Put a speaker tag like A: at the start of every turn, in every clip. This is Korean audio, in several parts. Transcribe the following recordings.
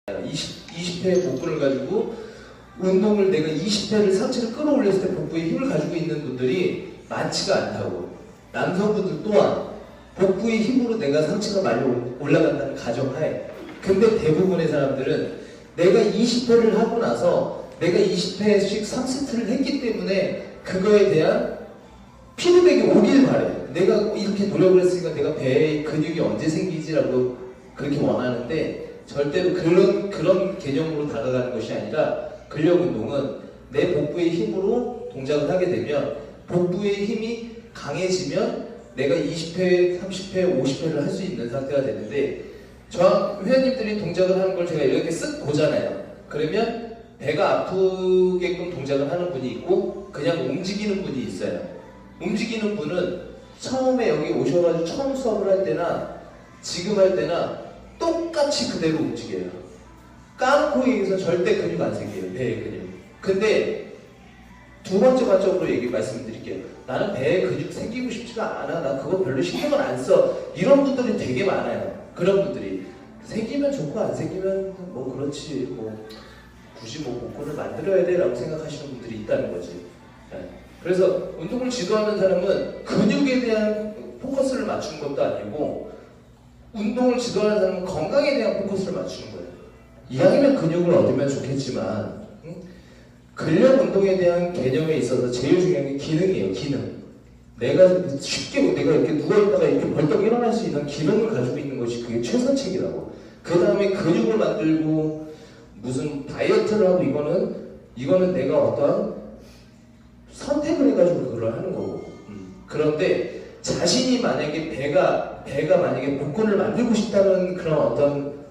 A: 20회 복근을 가지고 운동을 내가 20회를 상체를 끌어올렸을 때 복부에 힘을 가지고 있는 분들이 많지가 않다고. 남성분들 또한 복부의 힘으로 내가 상체가 많이 올라간다는 가정하에, 근데 대부분의 사람들은 내가 20회를 하고 나서 내가 20회씩 3세트를 했기 때문에 그거에 대한 피드백이 오길 바래. 내가 이렇게 노력을 했으니까 내가 배에 근육이 언제 생기지라고 그렇게 원하는데, 절대로 그런 개념으로 다가가는 것이 아니라, 근력 운동은 내 복부의 힘으로 동작을 하게 되면 복부의 힘이 강해지면 내가 20회, 30회, 50회를 할 수 있는 상태가 되는데, 저 회원님들이 동작을 하는 걸 제가 이렇게 쓱 보잖아요. 그러면 배가 아프게끔 동작을 하는 분이 있고 그냥 움직이는 분이 있어요. 움직이는 분은 처음에 여기 오셔가지고 처음 수업을 할 때나 지금 할 때나 똑같이 그대로 움직여요. 까놓고 얘기해서 절대 근육 안 생겨요. 배에 근육. 근데 두 번째 관점으로 말씀드릴게요. 나는 배에 근육 생기고 싶지가 않아. 나 그거 별로 신경을 안 써. 이런 분들이 되게 많아요. 그런 분들이 생기면 좋고 안 생기면 뭐 그렇지, 뭐 굳이 뭐 복근을 만들어야 돼 라고 생각하시는 분들이 있다는 거지. 그래서 운동을 지도하는 사람은 근육에 대한 포커스를 맞추는 것도 아니고, 운동을 지도하는 사람은 건강에 대한 포커스를 맞추는 거예요. 이왕이면 근육을 얻으면 좋겠지만, 근력 운동에 대한 개념에 있어서 제일 중요한 게 기능이에요. 기능. 내가 쉽게 내가 이렇게 누워있다가 이렇게 벌떡 일어날 수 있는 기능을 가지고 있는 것이 그게 최선책이라고. 그 다음에 근육을 만들고 무슨 다이어트를 하고 이거는 내가 어떤 선택을 해가지고 그걸 하는 거고. 그런데 자신이 만약에 배가 만약에 복근을 만들고 싶다는 그런 어떤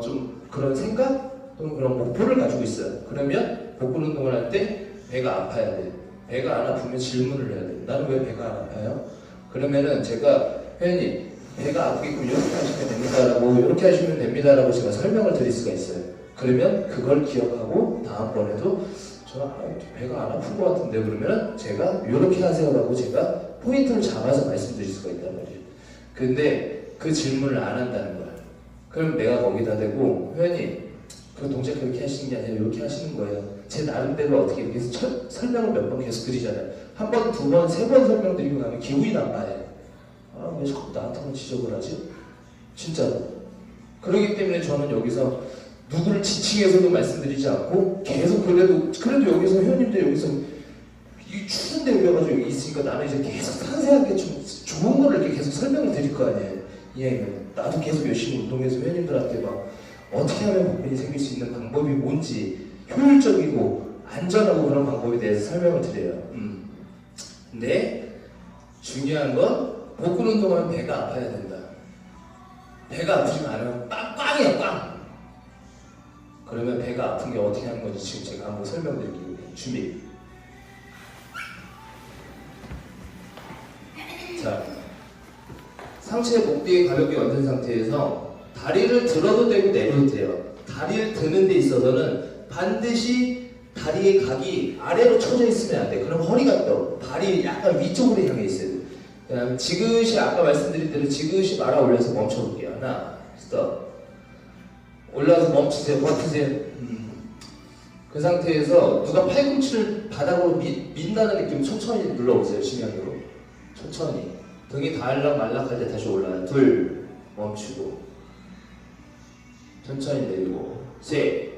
A: 좀 그런 생각 또는 그런 목표를 가지고 있어요. 그러면 복근 운동을 할 때 배가 아파야 돼. 배가 안 아프면 질문을 해야 돼. 나는 왜 배가 안 아파요? 그러면은 제가 회원님 배가 아프게끔 이렇게 하시면 됩니다라고, 이렇게 하시면 됩니다라고 제가 설명을 드릴 수가 있어요. 그러면 그걸 기억하고 다음번에도 저 배가 안 아픈 것 같은데 그러면 제가 이렇게 하세요라고 제가 포인트를 잡아서 말씀드릴 수가 있단 말이에요. 근데 그 질문을 안 한다는 거야. 그럼 내가 거기다 대고, 회원님 그 동작 그렇게 하시는 게 아니라 이렇게 하시는 거예요. 제 나름대로 어떻게 이렇게 설명을 몇 번 계속 드리잖아요. 한 번, 두 번, 세 번 설명드리고 나면 기분이 나빠요. 아, 왜 자꾸 나한테만 지적을 하지? 진짜로. 그렇기 때문에 저는 여기서 누구를 지칭해서도 말씀드리지 않고 계속 그래도 여기서 회원님들 여기서 이 추운데 여기가지고 여기 있으니까 나는 이제 계속 상세하게 좀 좋은 거를 이렇게 계속 설명을 드릴 거 아니에요. 예, 나도 계속 열심히 운동해서 회원님들한테 막 어떻게 하면 복근이 생길 수 있는 방법이 뭔지, 효율적이고 안전하고 그런 방법에 대해서 설명을 드려요. 근데 중요한 건 복근 운동하면 배가 아파야 된다. 배가 아프지만 않으면 꽝이야, 꽝! 그러면 배가 아픈 게 어떻게 하는 건지 지금 제가 한번 설명드릴게요. 준비. 자, 상체 목뒤에 가볍게 얹은 상태에서 다리를 들어도 되고 내려도 돼요. 다리를 드는 데 있어서는 반드시 다리의 각이 아래로 쳐져 있으면 안 돼. 그럼 허리가 떠. 발이 약간 위쪽으로 향해 있어야 돼. 그다음에 지그시, 아까 말씀드린 대로 지그시 말아 올려서 멈춰볼게요. 하나, 스톱. 올라와서 멈추세요. 버티세요. 그 상태에서 누가 팔꿈치를 바닥으로 민다는 느낌 천천히 눌러보세요. 심연으로. 천천히. 등이 달락말락할 때 다시 올라와요. 둘, 멈추고. 천천히 내리고. 셋.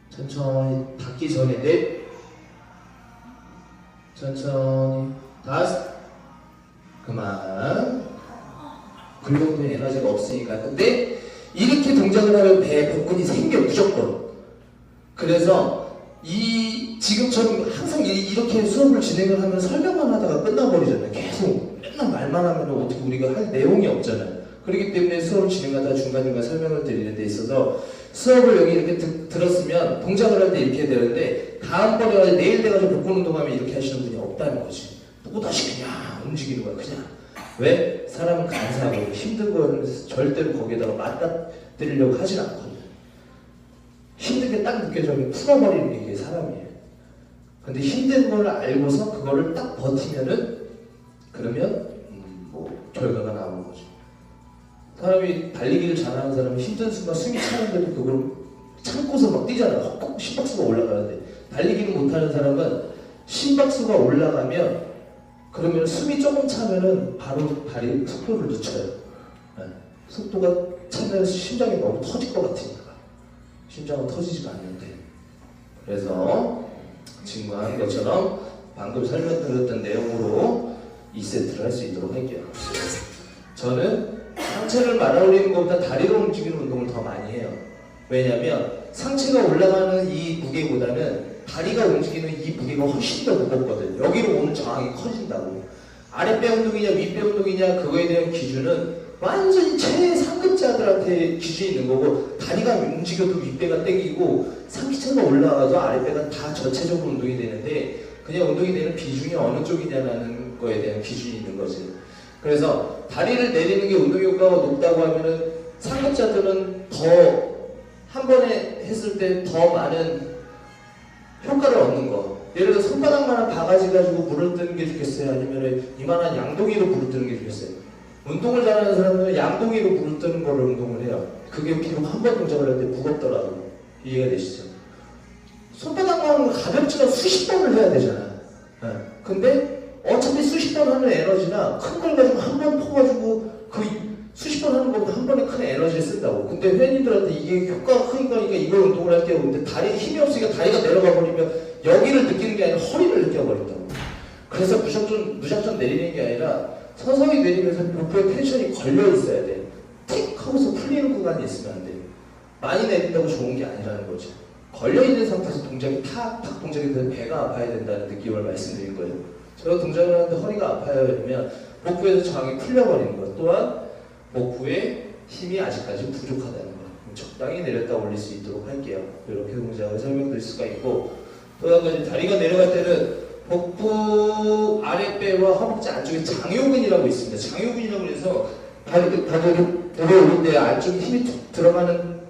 A: 천천히 닿기 전에 넷. 천천히 다섯. 그만. 그 정도의 에너지가 없으니까. 근데 이렇게 동작을 하면 배에 복근이 생겨, 무조건. 그래서 지금처럼 항상 이렇게 수업을 진행을 하면 설명만 하다가 끝나버리잖아요. 계속 맨날 말만 하면 어떻게 우리가 할 내용이 없잖아요. 그렇기 때문에 수업을 진행하다 중간중간 설명을 드리는 데 있어서, 수업을 여기 이렇게 들었으면 동작을 할 때 이렇게 해야 되는데, 다음번에 내일 돼가지고 복근 운동하면 이렇게 하시는 분이 없다는 거지. 또다시 그냥 움직이는 거야, 그냥. 왜? 사람은 간사하고 힘든 건 절대로 거기에다가 맞닥뜨리려고 하진 않거든. 힘든 게 딱 느껴져서 풀어버리는 게 이게 사람이에요. 근데 힘든 걸 알고서 그거를 딱 버티면은, 그러면 뭐 결과가 나오는 거죠. 사람이 달리기를 잘하는 사람은 힘든 순간 숨이 차는데도 그걸 참고서 막 뛰잖아. 헉헉 심박수가 올라가는데. 달리기를 못하는 사람은 심박수가 올라가면 그러면 숨이 조금 차면은 바로 다리 속도를 늦춰요. 네. 속도가 차면 심장이 너무 터질 것 같으니까. 심장은 터지지가 않는데. 그래서 지금 한 것처럼 방금 설명드렸던 내용으로 2세트를 할 수 있도록 할게요. 저는 상체를 말아올리는 것보다 다리로 움직이는 운동을 더 많이 해요. 왜냐면 상체가 올라가는 이 무게보다는 다리가 움직이는 이 무게가 훨씬 더 무겁거든. 여기로 오는 저항이 커진다고. 아랫배 운동이냐 윗배 운동이냐 그거에 대한 기준은 완전히 최상급자들한테 기준이 있는 거고, 다리가 움직여도 윗배가 땡기고 상체가 올라가도 아랫배가 다 전체적으로 운동이 되는데 그냥 운동이 되는 비중이 어느 쪽이냐라는 거에 대한 기준이 있는 거지. 그래서 다리를 내리는 게 운동 효과가 높다고 하면은 상급자들은 더 한 번에 했을 때 더 많은 효과를 얻는 거. 예를 들어 손바닥만한 바가지 가지고 물을 뜨는 게 좋겠어요? 아니면 이만한 양동이로 물을 뜨는 게 좋겠어요? 운동을 잘하는 사람은 양동이로 물을 뜨는 거를 운동을 해요. 그게 비록 한 번 동작을 할 때 무겁더라도. 이해가 되시죠? 손바닥만은 가볍지만 수십 번을 해야 되잖아. 네. 근데 어차피 수십 번 하는 에너지나 큰 걸 가지고 한 번 퍼가지고 그 수십 번 하는 것보다 한 번에 큰 에너지를 쓴다고. 근데 회원님들한테 이게 효과가 크니까 그러니까 이걸 운동을 할게요. 근데 다리에 힘이 없으니까 다리가 내려가 버리면 여기를 느끼는 게 아니라 허리를 느껴버린다고. 그래서 무작정 내리는 게 아니라 서서히 내리면서 복부에 텐션이 걸려 있어야 돼. 틱 하고서 풀리는 구간이 있으면 안 돼. 많이 내린다고 좋은 게 아니라는 거죠. 걸려있는 상태에서 동작이 탁탁 동작이 되면 배가 아파야 된다는 느낌을 말씀드린 거예요. 제가 동작을 하는데 허리가 아파요 이러면 복부에서 저항이 풀려버리는 것. 또한 복부에 힘이 아직까지 부족하다는 거. 적당히 내렸다 올릴 수 있도록 할게요. 이렇게 동작을 설명드릴 수가 있고, 또 한 가지 다리가 내려갈 때는 복부 아랫배와 허벅지 안쪽에 장요근이라고 있습니다. 장요근이라고 해서 다리를 내려올 때 안쪽에 힘이 툭 들어가는,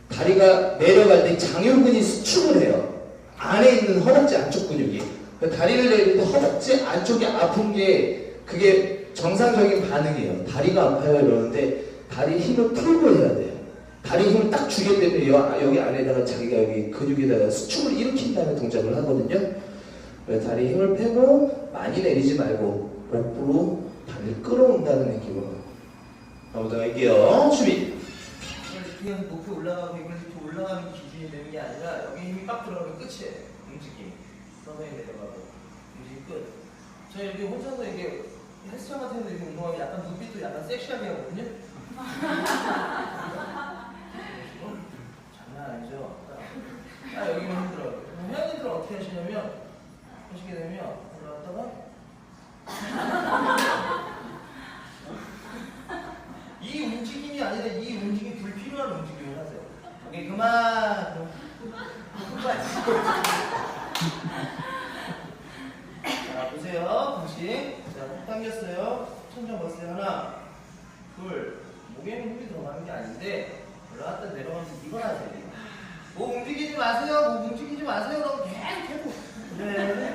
A: 다리가 내려갈 때 장요근이 수축을 해요. 안에 있는 허벅지 안쪽 근육이. 다리를 내릴 때 허벅지 안쪽이 아픈 게 그게 정상적인 반응이에요. 다리가 아파요 이러는데 다리 힘을 풀고 해야 돼요. 다리 힘을 딱 주게 되면 여기 안에다가 자기가 여기 근육에다가 수축을 일으킨 다음에 동작을 하거든요. 다리 힘을 빼고 많이 내리지 말고 복부로 다리를 끌어온다는 느낌으로 가보도록 할게요. 준비.
B: 그냥 높이 올라가고 이렇게 올라가는 기준이 되는 게 아니라 여기 힘이 빡 들어가면 끝이에요. 움직임. 서서히 내려가고 움직임 끝. 저 여기 혼자서 이게 헬스장 같은 데 운동하면 약간 눈빛도 약간 섹시하게 하거든요. 장난 아니죠? 여기만 힘들어요. 회원님들은 어떻게 하시냐면 하시게 되면 올라갔다가 이 움직임이 아니라 이 움직임이 불필요한 움직임을 하세요. 오케이, 그만. 자, 보세요. 공식. 자, 훅 당겼어요. 천장 봤어요. 하나, 둘. 목에는 힘이 들어가는 게 아닌데 올라갔다 내려가면서 이걸 하세요. 뭐 움직이지 마세요. 뭐 움직이지 마세요. 그럼 계속. 네.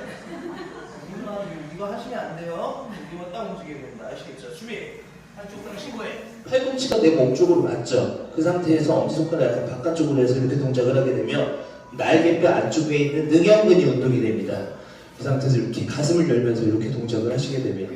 B: 이거 하시면 안 돼요. 이거 딱 움직여야 됩니다. 아시겠죠? 준비. 한쪽 당 신고해.
A: 팔꿈치가 내 몸 쪽으로 맞죠? 그 상태에서 엄지손가락 약간 바깥쪽으로 해서 이렇게 동작을 하게 되면 날개뼈 안쪽에 있는 능형근이 운동이 됩니다. 그 상태에서 이렇게 가슴을 열면서 이렇게 동작을 하시게 되면,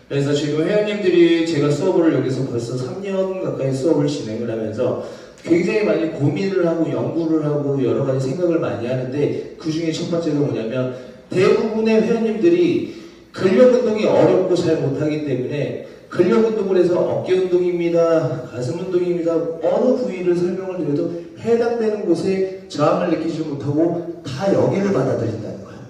A: 그래서 지금 회원님들이 제가 수업을 여기서 벌써 3년 가까이 수업을 진행을 하면서 굉장히 많이 고민을 하고 연구를 하고 여러 가지 생각을 많이 하는데, 그 중에 첫 번째가 뭐냐면 대부분의 회원님들이 근력 운동이 어렵고 잘 못하기 때문에 근력 운동을 해서 어깨 운동입니다, 가슴 운동입니다, 어느 부위를 설명을 드려도 해당되는 곳에 저항을 느끼지 못하고 다 여기를 받아들인다는 거예요.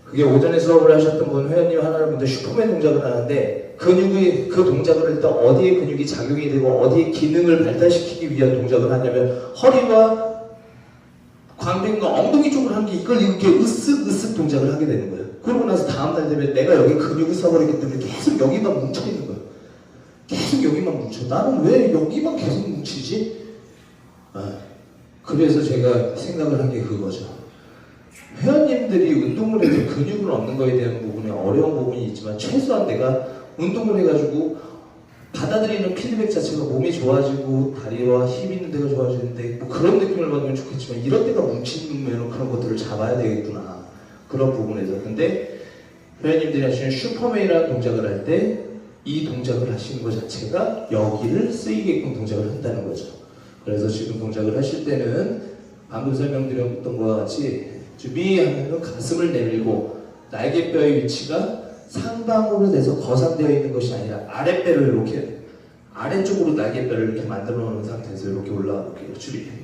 A: 그게 오전에 수업을 하셨던 분, 회원님 하나를 보는데 슈퍼맨 동작을 하는데 근육이 그 동작을 할 때 어디에 근육이 작용이 되고 어디에 기능을 발달시키기 위한 동작을 하냐면 허리와 광배근과 엉덩이 쪽으로 하는 게 이걸 이렇게 으쓱으쓱 동작을 하게 되는 거예요. 그러고 나서 다음날 되면 내가 여기 근육이 써버리기 때문에 계속 여기만 뭉쳐있는 거예요. 계속 여기만 뭉쳐. 나는 왜 여기만 계속 뭉치지? 그래서 제가 생각을 한 게 그거죠. 회원님들이 운동을 해서 근육을 얻는 거에 대한 부분에 어려운 부분이 있지만 최소한 내가 운동을 해가지고 받아들이는 피드백 자체가 몸이 좋아지고 다리와 힘 있는 데가 좋아지는데 뭐 그런 느낌을 받으면 좋겠지만 이런 데가 뭉치면 그런 것들을 잡아야 되겠구나. 그런 부분에서. 근데 회원님들이 하시는 슈퍼맨이라는 동작을 할 때 이 동작을 하시는 것 자체가 여기를 쓰이게끔 동작을 한다는 거죠. 그래서 지금 동작을 하실 때는 방금 설명드렸던 것과 같이 준비하면 가슴을 내밀고 날개뼈의 위치가 상방으로 돼서 거상되어 있는 것이 아니라 아랫배를 이렇게 아래쪽으로 날개뼈를 이렇게 만들어 놓은 상태에서 이렇게 올라가 볼게요. 준비.